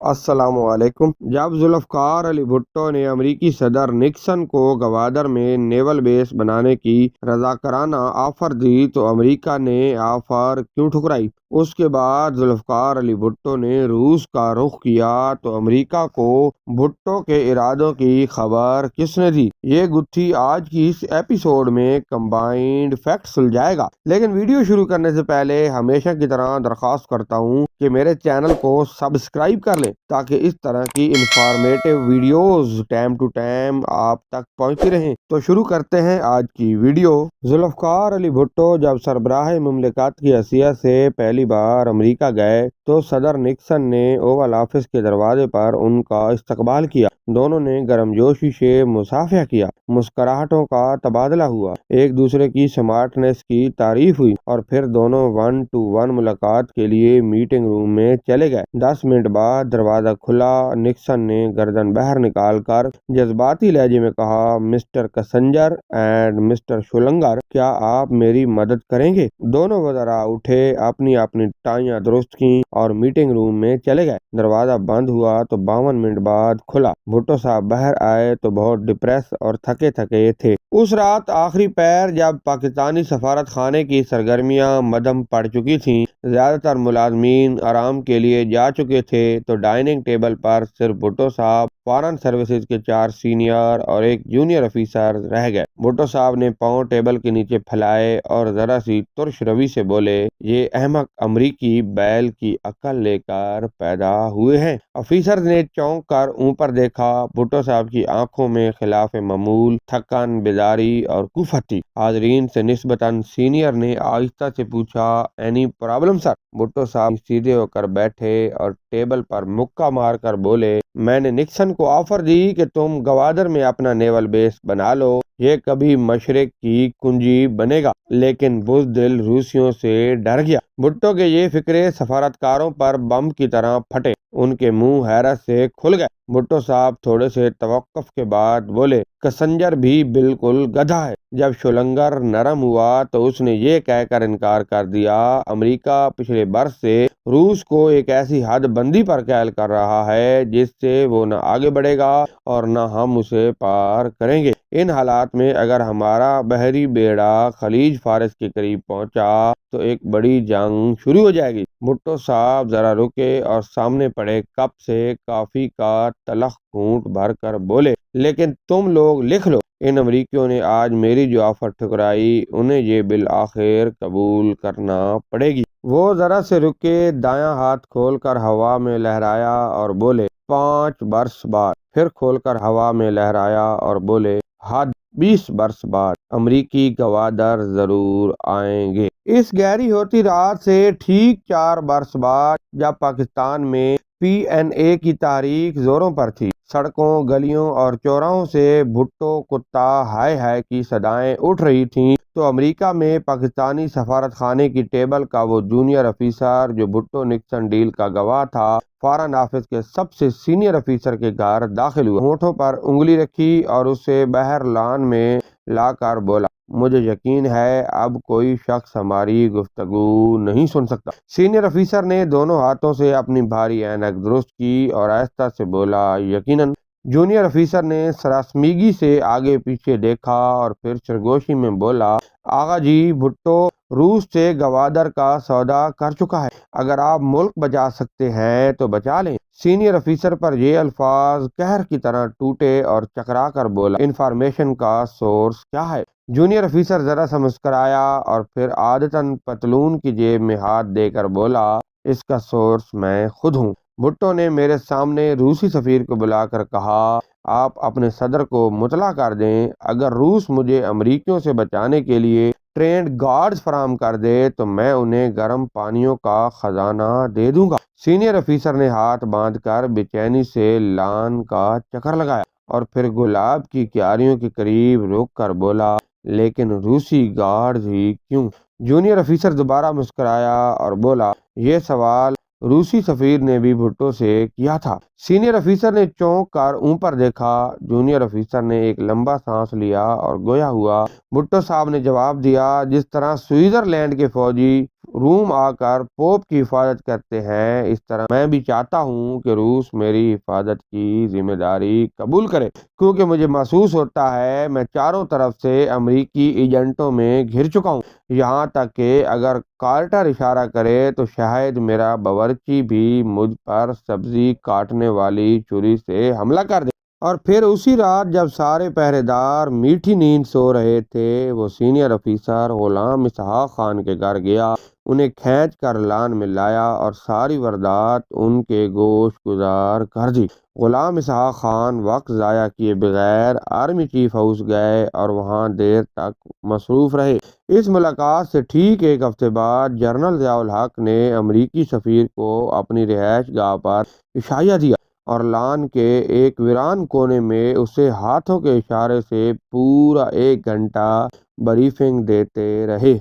السلام علیکم۔ جب ذوالفقار علی بھٹو نے امریکی صدر نکسن کو گوادر میں نیول بیس بنانے کی رضاکارانہ آفر دی تو امریکہ نے آفر کیوں ٹھکرائی؟ اس کے بعد ذوالفقار علی بھٹو نے روس کا رخ کیا تو امریکہ کو بھٹو کے ارادوں کی خبر کس نے دی؟ یہ گتھی آج کی اس ایپیسوڈ میں کمبائنڈ فیکٹ سلجھائے گا، لیکن ویڈیو شروع کرنے سے پہلے ہمیشہ کی طرح درخواست کرتا ہوں کہ میرے چینل کو سبسکرائب کر لیں تاکہ اس طرح کی informative videos time to time آپ تک پہنچتی رہیں۔ تو شروع کرتے ہیں آج کی ویڈیو۔ ذوالفقار علی بھٹو جب سربراہ مملکت کی حیثیت سے پہلی بار امریکہ گئے تو صدر نکسن نے اوول آفس کے دروازے پر ان کا استقبال کیا۔ دونوں نے گرم جوشی سے مصافحہ کیا، مسکراہٹوں کا تبادلہ ہوا، ایک دوسرے کی سمارٹنیس کی تعریف ہوئی اور پھر دونوں 1 to 1 ملاقات کے لیے میٹنگ روم میں چلے گئے۔ 10 منٹ بعد دروازہ کھلا۔ نکسن نے گردن باہر نکال کر جذباتی لہجے میں کہا، مسٹر کسنجر اینڈ مسٹر شولنگر، کیا آپ میری مدد کریں گے؟ دونوں وزراء اٹھے، اپنی اپنی ٹائیاں درست کیں اور میٹنگ روم میں چلے گئے۔ دروازہ بند ہوا تو 52 منٹ بعد کھلا۔ بھٹو صاحب باہر آئے تو بہت ڈپریس اور تھکے تھکے تھے۔ اس رات آخری پہر جب پاکستانی سفارت خانے کی سرگرمیاں مدھم پڑ چکی تھیں، زیادہ تر ملازمین آرام کے لیے جا چکے تھے، تو ڈائننگ ٹیبل پر صرف بھٹو صاحب، فارن سروسز کے 4 سینئر اور ایک جونیئر افیسر رہ گئے۔ بھٹو صاحب نے پاؤں ٹیبل کے نیچے پھیلائے اور ذرا سی ترش روی سے بولے، یہ احمق امریکی بیل کی عقل لے کر پیدا ہوئے ہیں۔ افیسر نے چونک کر اوپر دیکھا۔ بھٹو صاحب کی آنکھوں میں خلاف معمول تھکن، بیداری اور کفت تھی۔ حاضرین سے نسبتاً سینئر نے آہستہ سے پوچھا، اینی پرابلم سر؟ بھٹو صاحب سیدھے ہو کر بیٹھے اور ٹیبل پر مکہ مار کر بولے، میں نے نکسن کو آفر دی کہ تم گوادر میں اپنا نیول بیس بنا لو، یہ کبھی مشرق کی کنجی بنے گا، لیکن بزدل روسیوں سے ڈر گیا۔ بھٹو کے یہ فکرے سفارتکاروں پر بم کی طرح پھٹے، ان کے منہ حیرت سے کھل گئے۔ بھٹو صاحب تھوڑے سے توقف کے بعد بولے، کسنجر بھی بالکل گدھا ہے۔ جب شولنگر نرم ہوا تو اس نے یہ کہہ کر انکار کر دیا، امریکہ پچھلے برس سے روس کو ایک ایسی حد بندی پر قائل کر رہا ہے جس سے وہ نہ آگے بڑھے گا اور نہ ہم اسے پار کریں گے۔ ان حالات میں اگر ہمارا بحری بیڑا خلیج فارس کے قریب پہنچا تو ایک بڑی جنگ شروع ہو جائے گی۔ بھٹو صاحب ذرا رکے اور سامنے پڑے کپ سے کافی کا تلخ گھونٹ بھر کر بولے، لیکن تم لوگ لکھ لو، ان امریکیوں نے آج میری جو آفر ٹھکرائی، انہیں یہ بالآخر قبول کرنا پڑے گی۔ وہ ذرا سے رکے، دایاں ہاتھ کھول کر ہوا میں لہرایا اور بولے، 5 برس بعد۔ پھر کھول کر ہوا میں لہرایا اور بولے، حد 20 برس بعد امریکی گوادر ضرور آئیں گے۔ اس گہری ہوتی رات سے ٹھیک 4 برس بعد جب پاکستان میں PNA کی تحریک زوروں پر تھی، سڑکوں، گلیوں اور چوراہوں سے بھٹو کتا ہائے ہائے کی صدائیں اٹھ رہی تھیں، تو امریکہ میں پاکستانی سفارت خانے کی ٹیبل کا وہ جونیئر افیسر جو بھٹو نکسن ڈیل کا گواہ تھا، فارن آفس کے سب سے سینئر افیسر کے گھر داخل ہوا، ہونٹوں پر انگلی رکھی اور اسے باہر لان میں لا کر بولا، مجھے یقین ہے اب کوئی شخص ہماری گفتگو نہیں سن سکتا۔ سینئر افیسر نے دونوں ہاتھوں سے اپنی بھاری اینک درست کی اور آہستہ سے بولا، یقیناً۔ جونیئر افیسر نے سراسمیگی سے آگے پیچھے دیکھا اور پھر سرگوشی میں بولا، آغا جی، بھٹو روس سے گوادر کا سودا کر چکا ہے، اگر آپ ملک بچا سکتے ہیں تو بچا لیں۔ سینئر افیسر پر یہ الفاظ قہر کی طرح ٹوٹے اور چکرا کر بولا، انفارمیشن کا سورس کیا ہے؟ جونیئر افیسر ذرا سا مسکرایا اور پھر عادتاً پتلون کی جیب میں ہاتھ دے کر بولا، اس کا سورس میں خود ہوں۔ بھٹو نے میرے سامنے روسی سفیر کو بلا کر کہا، آپ اپنے صدر کو مطلع کر دیں، اگر روس مجھے امریکیوں سے بچانے کے لیے ٹرینڈ گارڈز فراہم کر دے تو میں انہیں گرم پانیوں کا خزانہ دے دوں گا۔ سینئر افیسر نے ہاتھ باندھ کر بے-چینی سے لان کا چکر لگایا اور پھر گلاب کی کیاریوں کے قریب رک کر بولا، لیکن روسی گارڈز ہی کیوں؟ جونیئر افیسر دوبارہ مسکرایا اور بولا، یہ سوال روسی سفیر نے بھی بھٹو سے کیا تھا۔ سینئر افیسر نے چونک کر اوپر دیکھا۔ جونیئر افیسر نے ایک لمبا سانس لیا اور گویا ہوا، بھٹو صاحب نے جواب دیا، جس طرح سوئٹزرلینڈ کے فوجی روم آ کر پوپ کی حفاظت کرتے ہیں، اس طرح میں بھی چاہتا ہوں کہ روس میری حفاظت کی ذمہ داری قبول کرے، کیونکہ مجھے محسوس ہوتا ہے میں چاروں طرف سے امریکی ایجنٹوں میں گھر چکا ہوں، یہاں تک کہ اگر کارٹر اشارہ کرے تو شاید میرا باورچی بھی مجھ پر سبزی کاٹنے والی چھری سے حملہ کر دے۔ اور پھر اسی رات جب سارے پہرے دار میٹھی نیند سو رہے تھے، وہ سینئر افیسر غلام اسحاق خان کے گھر گیا، انہیں کھینچ کر لان میں لایا اور ساری واردات ان کے گوش گزار کر دی۔ غلام اسحاق خان وقت ضائع کیے بغیر آرمی چیف ہاؤس گئے اور وہاں دیر تک مصروف رہے۔ اس ملاقات سے ٹھیک ایک ہفتے بعد جنرل ضیاء الحق نے امریکی سفیر کو اپنی رہائش گاہ پر عشائیہ دیا اور لان کے ایک ویران کونے میں اسے ہاتھوں کے اشارے سے پورا 1 گھنٹہ بریفنگ دیتے رہے۔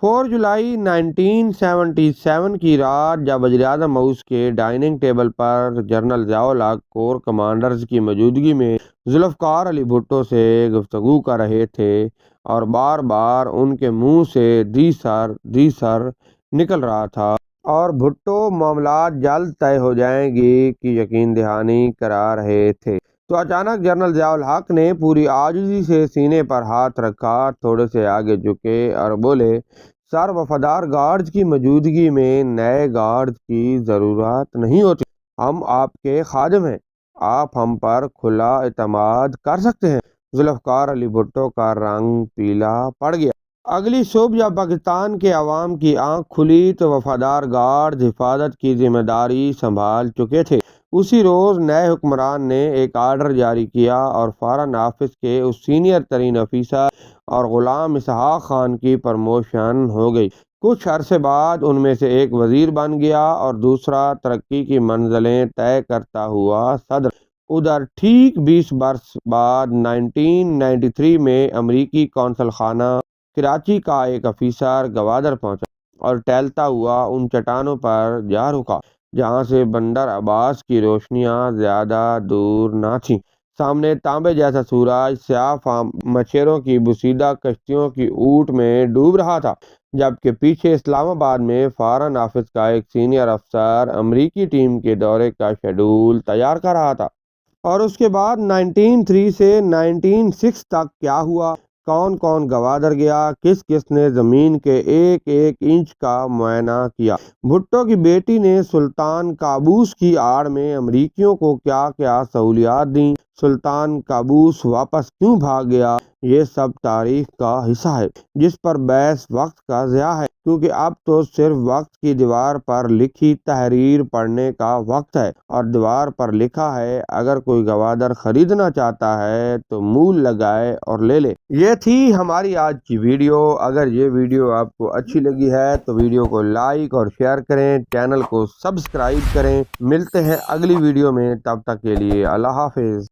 4 جولائی 1977 کی رات جب وزیراعظم ہاؤس کے ڈائننگ ٹیبل پر جنرل ضیاء الحق کور کمانڈرز کی موجودگی میں ذوالفقار علی بھٹو سے گفتگو کر رہے تھے اور بار بار ان کے منہ سے جی سر نکل رہا تھا اور بھٹو معاملات جلد طے ہو جائیں گی کی یقین دہانی کرا رہے تھے، تو اچانک جنرل ضیاء الحق نے پوری عاجزی سے سینے پر ہاتھ رکھا، تھوڑے سے آگے جھکے اور بولے، سر وفادار گارڈز کی موجودگی میں نئے گارڈز کی ضرورت نہیں ہوتی، ہم آپ کے خادم ہیں، آپ ہم پر کھلا اعتماد کر سکتے ہیں۔ ذوالفقار علی بھٹو کا رنگ پیلا پڑ گیا۔ اگلی صبح جب پاکستان کے عوام کی آنکھ کھلی تو وفادار گارڈز حفاظت کی ذمہ داری سنبھال چکے تھے۔ اسی روز نئے حکمران نے ایک آرڈر جاری کیا اور فارن آفس کے اس سینئر ترین افیسر اور غلام اسحاق خان کی پروموشن ہو گئی۔ کچھ عرصے بعد ان میں سے ایک وزیر بن گیا اور دوسرا ترقی کی منزلیں طے کرتا ہوا صدر۔ ادھر ٹھیک 20 برس بعد 1993 میں امریکی قونصل خانہ کراچی کا ایک افیسر گوادر پہنچا اور ٹہلتا ہوا ان چٹانوں پر جا رکا جہاں سے بندر عباس کی روشنیاں زیادہ دور نہ تھیں۔ سامنے تانبے جیسا سورج سیاہ مچھروں کی بوسیدہ کشتیوں کی اوٹ میں ڈوب رہا تھا، جبکہ پیچھے اسلام آباد میں فارن آفس کا ایک سینئر افسر امریکی ٹیم کے دورے کا شیڈول تیار کر رہا تھا۔ اور اس کے بعد 1903 سے 1906 تک کیا ہوا، کون کون گوادر گیا، کس کس نے زمین کے ایک ایک انچ کا معائنہ کیا، بھٹو کی بیٹی نے سلطان قابوس کی آڑ میں امریکیوں کو کیا کیا سہولیات دیں، سلطان قابوس واپس کیوں بھاگ گیا، یہ سب تاریخ کا حصہ ہے جس پر بحث وقت کا ضیاع ہے، کیونکہ اب تو صرف وقت کی دیوار پر لکھی تحریر پڑھنے کا وقت ہے، اور دیوار پر لکھا ہے اگر کوئی گوادر خریدنا چاہتا ہے تو مول لگائے اور لے لے۔ یہ تھی ہماری آج کی ویڈیو۔ اگر یہ ویڈیو آپ کو اچھی لگی ہے تو ویڈیو کو لائک اور شیئر کریں، چینل کو سبسکرائب کریں۔ ملتے ہیں اگلی ویڈیو میں، تب تک کے لیے اللہ حافظ۔